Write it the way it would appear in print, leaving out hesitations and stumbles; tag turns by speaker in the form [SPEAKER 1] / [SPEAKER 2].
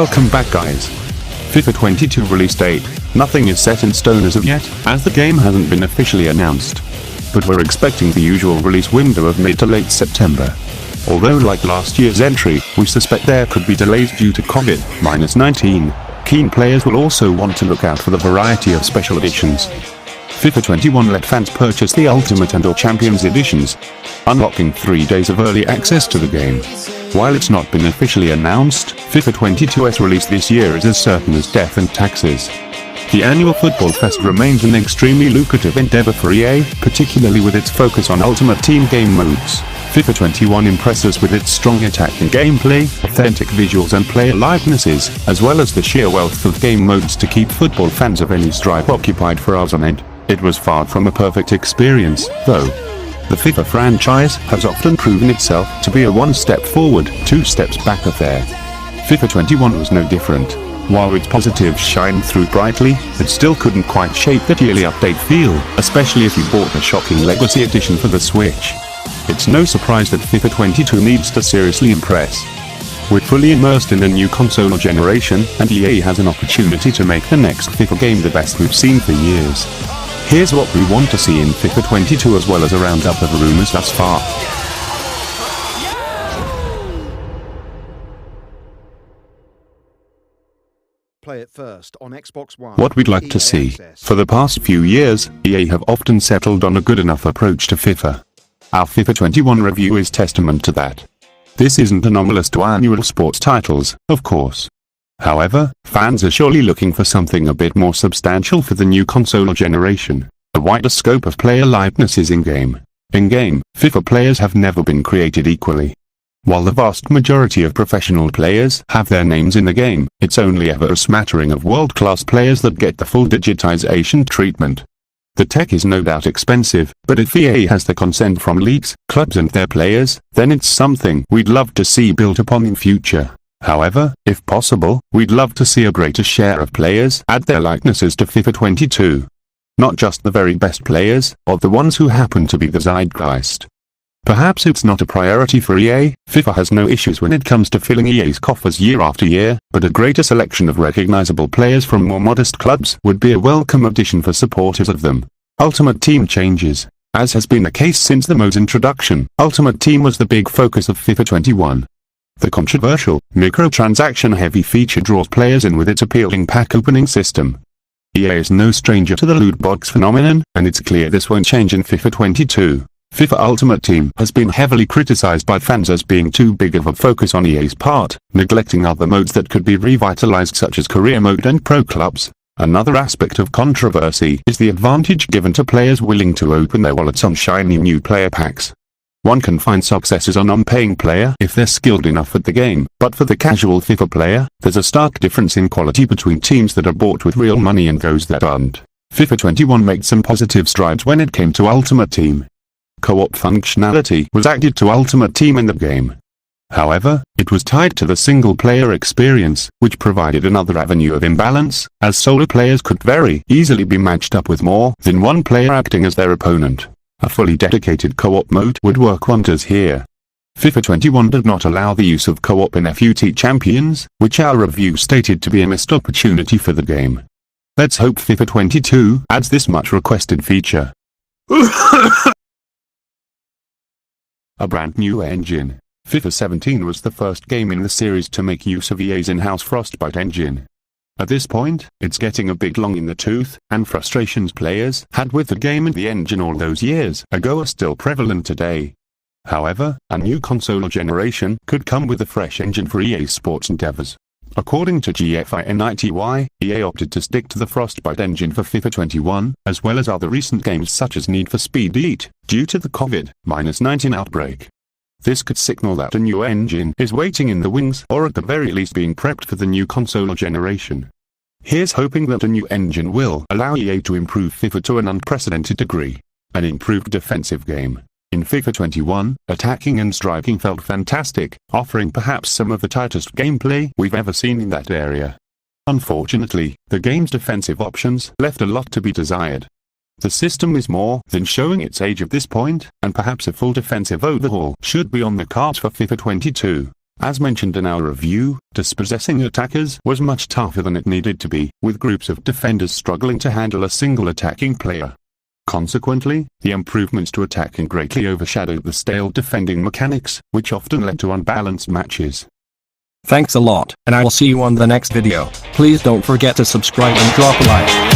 [SPEAKER 1] Welcome back guys. FIFA 22 release date. Nothing is set in stone as of yet, as the game hasn't been officially announced. But we're expecting the usual release window of mid to late September. Although like last year's entry, we suspect there could be delays due to COVID-19. Keen players will also want to look out for the variety of special editions. FIFA 21 let fans purchase the Ultimate and/or Champions editions, unlocking 3 days of early access to the game. While it's not been officially announced, FIFA 22's release this year is as certain as death and taxes. The annual Football Fest remains an extremely lucrative endeavor for EA, particularly with its focus on Ultimate Team game modes. FIFA 21 impresses with its strong attacking gameplay, authentic visuals and player likenesses, as well as the sheer wealth of game modes to keep football fans of any stripe occupied for hours on end. It was far from a perfect experience, though. The FIFA franchise has often proven itself to be a one step forward, two steps back affair. FIFA 21 was no different. While its positives shine through brightly, it still couldn't quite shake that yearly update feel, especially if you bought the shocking Legacy Edition for the Switch. It's no surprise that FIFA 22 needs to seriously impress. We're fully immersed in a new console generation, and EA has an opportunity to make the next FIFA game the best we've seen for years. Here's what we want to see in FIFA 22 as well as a roundup of rumors thus far.
[SPEAKER 2] Play it first on Xbox One.
[SPEAKER 1] What we'd like to see. For the past few years, EA have often settled on a good enough approach to FIFA. Our FIFA 21 review is testament to that. This isn't anomalous to annual sports titles, of course. However, fans are surely looking for something a bit more substantial for the new console generation. A wider scope of player likenesses in-game. In-game, FIFA players have never been created equally. While the vast majority of professional players have their names in the game, it's only ever a smattering of world-class players that get the full digitization treatment. The tech is no doubt expensive, but if EA has the consent from leagues, clubs and their players, then it's something we'd love to see built upon in future. However, if possible, we'd love to see a greater share of players add their likenesses to FIFA 22. Not just the very best players, or the ones who happen to be the zeitgeist. Perhaps it's not a priority for EA. FIFA has no issues when it comes to filling EA's coffers year after year, but a greater selection of recognizable players from more modest clubs would be a welcome addition for supporters of them. Ultimate Team changes. As has been the case since the mode's introduction, Ultimate Team was the big focus of FIFA 21. The controversial, microtransaction-heavy feature draws players in with its appealing pack opening system. EA is no stranger to the loot box phenomenon, and it's clear this won't change in FIFA 22. FIFA Ultimate Team has been heavily criticized by fans as being too big of a focus on EA's part, neglecting other modes that could be revitalized such as career mode and pro clubs. Another aspect of controversy is the advantage given to players willing to open their wallets on shiny new player packs. One can find success as a non-paying player if they're skilled enough at the game, but for the casual FIFA player, there's a stark difference in quality between teams that are bought with real money and those that aren't. FIFA 21 made some positive strides when it came to Ultimate Team. Co-op functionality was added to Ultimate Team in the game. However, it was tied to the single-player experience, which provided another avenue of imbalance, as solo players could very easily be matched up with more than one player acting as their opponent. A fully dedicated co-op mode would work wonders here. FIFA 21 did not allow the use of co-op in FUT Champions, which our review stated to be a missed opportunity for the game. Let's hope FIFA 22 adds this much requested feature. A brand new engine. FIFA 17 was the first game in the series to make use of EA's in-house Frostbite engine. At this point, it's getting a bit long in the tooth, and frustrations players had with the game and the engine all those years ago are still prevalent today. However, a new console generation could come with a fresh engine for EA's sports endeavors. According to GFINITY, EA opted to stick to the Frostbite engine for FIFA 21, as well as other recent games such as Need for Speed Heat, due to the COVID-19 outbreak. This could signal that a new engine is waiting in the wings or at the very least being prepped for the new console generation. Here's hoping that a new engine will allow EA to improve FIFA to an unprecedented degree. An improved defensive game. In FIFA 21, attacking and striking felt fantastic, offering perhaps some of the tightest gameplay we've ever seen in that area. Unfortunately, the game's defensive options left a lot to be desired. The system is more than showing its age at this point, and perhaps a full defensive overhaul should be on the cards for FIFA 22. As mentioned in our review, dispossessing attackers was much tougher than it needed to be, with groups of defenders struggling to handle a single attacking player. Consequently, the improvements to attacking greatly overshadowed the stale defending mechanics, which often led to unbalanced matches.
[SPEAKER 3] Thanks a lot, and I will see you on the next video. Please don't forget to subscribe and drop a like.